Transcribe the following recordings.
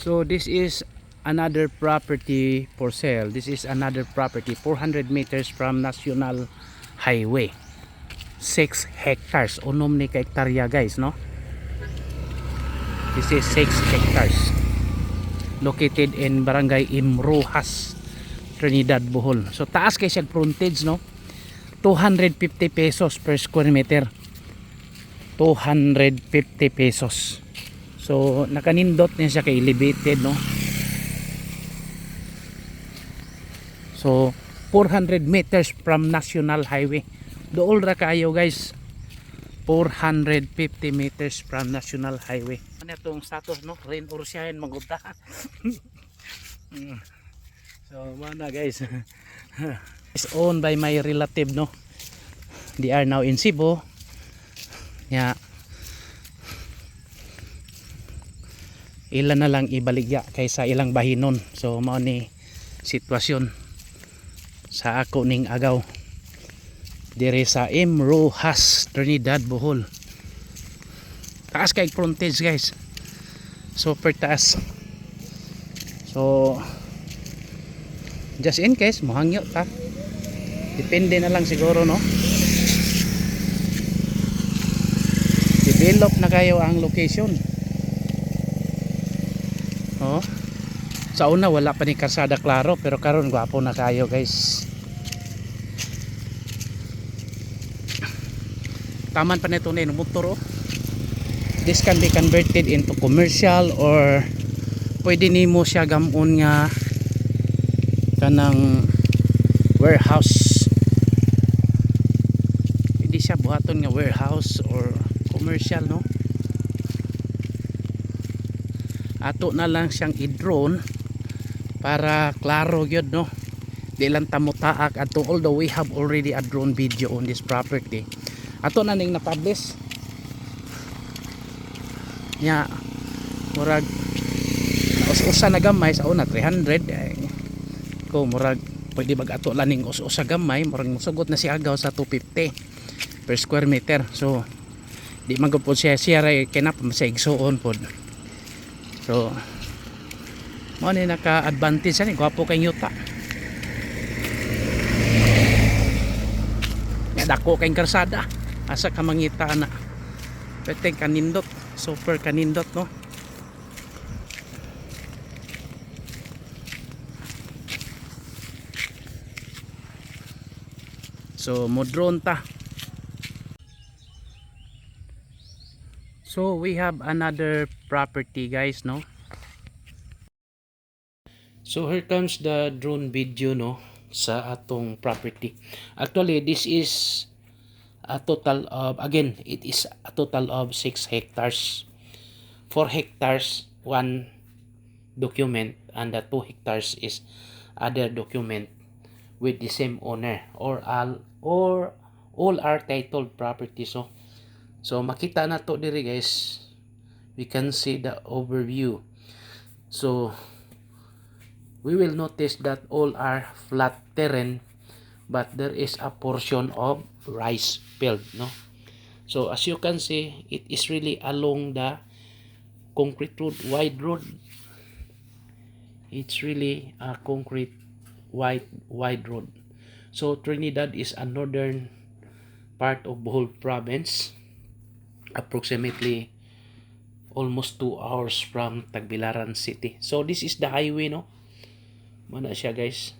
So this is another property for sale. This is another property 400 meters from National Highway. 6 hectares. Unom ni ka hektarya guys, no? This is 6 hectares. Located in Barangay Imrojas, Trinidad, Bohol. So taas kay siya frontage, no? 250 pesos per square meter. 250 pesos. So nakanindot niya siya kay elevated, no? So 400 meters from National Highway. Dool ra kayo guys. 450 meters from National Highway. Ano itong status, no? Rain or shine, magunda. So mana guys. It's owned by my relative, no? They are now in Cebu. Yeah. Ilan na lang ibaligya kaysa ilang bahinon. So mao ni sitwasyon sa ako ning agaw dire sa Imrojas, Trinidad, Bohol. Taas kay frontage guys, super taas. So just in case mohangyo ta, depende na lang siguro, no? Develop na kayo ang location. Oh, sa una wala pa ni karsada klaro, pero karon gwapo na kayo guys. Taman pa nito na motor, oh. This can be converted into commercial or pwede nimo siya gamon nga kanang warehouse. Pwede siya buhaton nga warehouse or commercial, no? Ato na lang siyang i-drone para klaro gyud, no? Di lang tamutaak ato, although we have already a drone video on this property. Ato na ning na-publish. Nya murag us-usa na gamay sa una 300 ko murag pwede bag ato laning us-usa gamay murag musugot na si agaw sa 250 per square meter. So di man gud siya ray kinap sa igsuon pod. So mo ni naka-advantage ani, gwapo kay yuta. Dako kay karsada. Asa ka mangita na. Pwede kanindot, super kanindot, no? So mo drone ta. So we have another property guys, no? So here comes the drone video, no, sa atong property. Actually this is a total of, again, it is a total of 6 hectares. 4 hectares one document, and the 2 hectares is other document with the same owner, or all are titled property. So makita na to diri guys, we can see the overview. So we will notice that all are flat terrain, but there is a portion of rice field, no? So as you can see, it is really along the concrete road, wide road. It's really a concrete wide road. So Trinidad is a northern part of Bohol province, approximately almost 2 hours from Tagbilaran City. So this is the highway, no? Mana siya guys,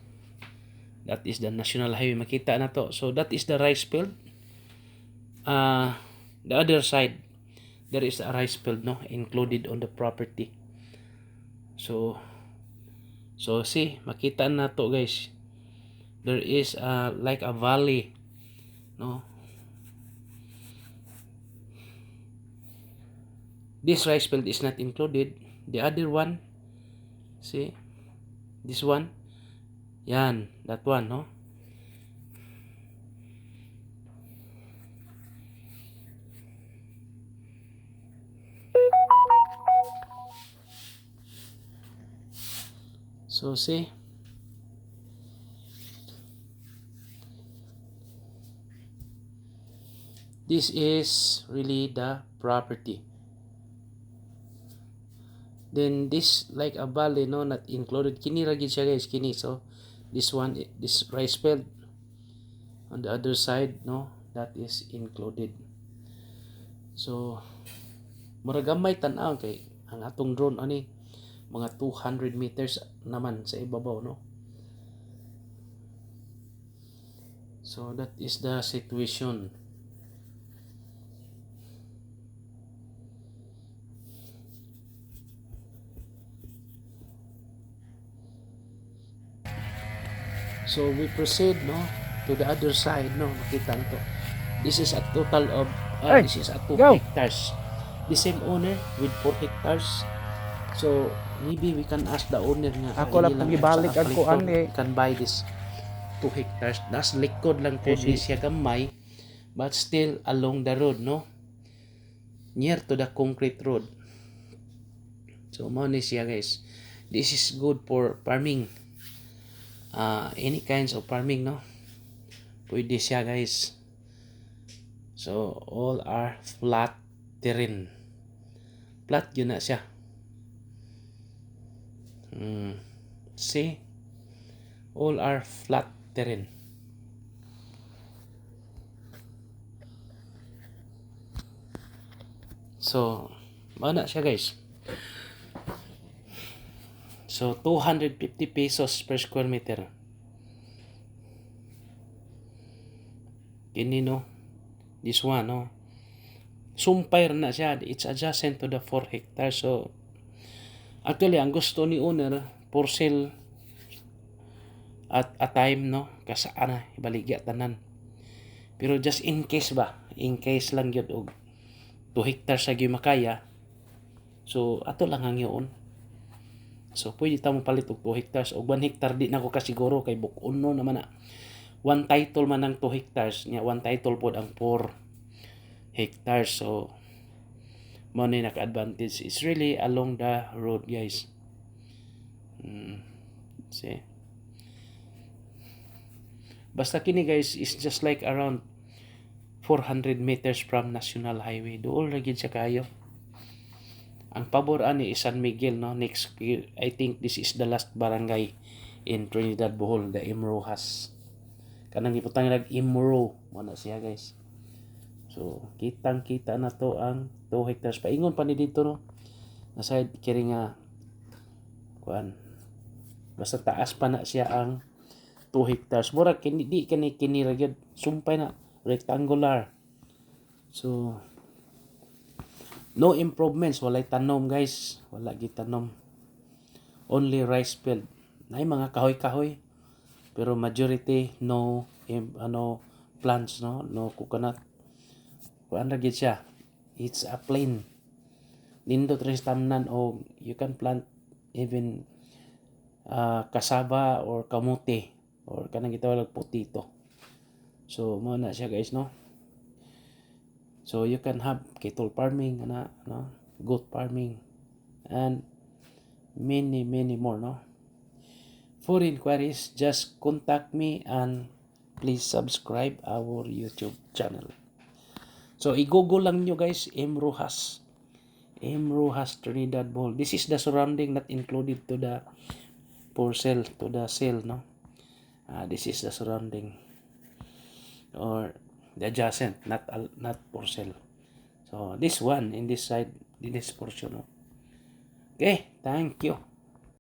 that is the National Highway, makita na to. So that is the rice field. The other side there is a rice field, no, included on the property. So see, makita na to guys, there is like a valley, no? This rice field is not included. The other one, see, this one, yan, that one, no? So see, this is really the property. Then this like a valley, no, not included. Kini ra gid siya guys, kini. So this one, this rice field on the other side, no, that is included. So mura gamay tan-aw kay ang atong drone ani mga 200 meters naman sa ibabaw, no. So that is the situation. So we proceed, no, to the other side, no. Makita na to. This is a total of Hey, this is a 2 go. hectares. The same owner with 4 hectares. So maybe we can ask the owner nga Ako lang hindi pagibalik sa ang collector kuan eh. can buy this 2 hectares. Das likod lang po Kasi- di siya gamay, but still along the road, no, near to the concrete road. So mao ni siya guys. This is good for farming. Any kinds of farming, no, pwede siya guys. So all are flat terrain. Flat yun na siya. See, all are flat terrain. So mao na siya guys. So 250 pesos per square meter. Kini, no, this one, no, sumpay na siya. It's adjacent to the 4 hectares. So actually ang gusto ni owner for sale at a time, no, kasaan na ibaligya tanan. Pero just in case ba, in case lang yun og 2 hectares sa makaya, so ato lang ang yun. So pwede ta mo palit og 2 hectares og 1 hectare di na ko kasiguro kay bukon no naman na. One title man ang 2 hectares nya, one title pod ang 4 hectares. So mo ni naka-advantage. It's really along the road guys. See, basta kini guys is just like around 400 meters from National Highway. Dool ra gid siya kayo. Ang pabor ani is San Miguel, no. Next, I think this is the last barangay in Trinidad Bohol, the Imrojas. Kanang iputang nag Imro mo na siya guys. So kitang kita na to ang 2 hectares. Paingon pa ni dito, no, na side kiri nga kuan. Basta taas pa na siya ang 2 hectares. Mura kini di kini ra gyud sumpay na rectangular. So no improvements, walay tanom guys, wala gitanom, only rice field. Nay mga kahoy-kahoy pero majority no plants, no, no coconut. Kuan ra gid siya, it's a plain nindot rin tamnan o you can plant even cassava or kamote or kanang gitawag potato. So mo na siya guys, no. So you can have cattle farming, no, goat farming, and many more, no. For inquiries, just contact me and please subscribe our YouTube channel. So i-google lang nyo guys, Imrojas Trinidad Bohol. This is the surrounding not included to the for sale, to the sale, no. This is the surrounding or the adjacent, not for sale. So this one in this side, in this portion, no. Okay, thank you.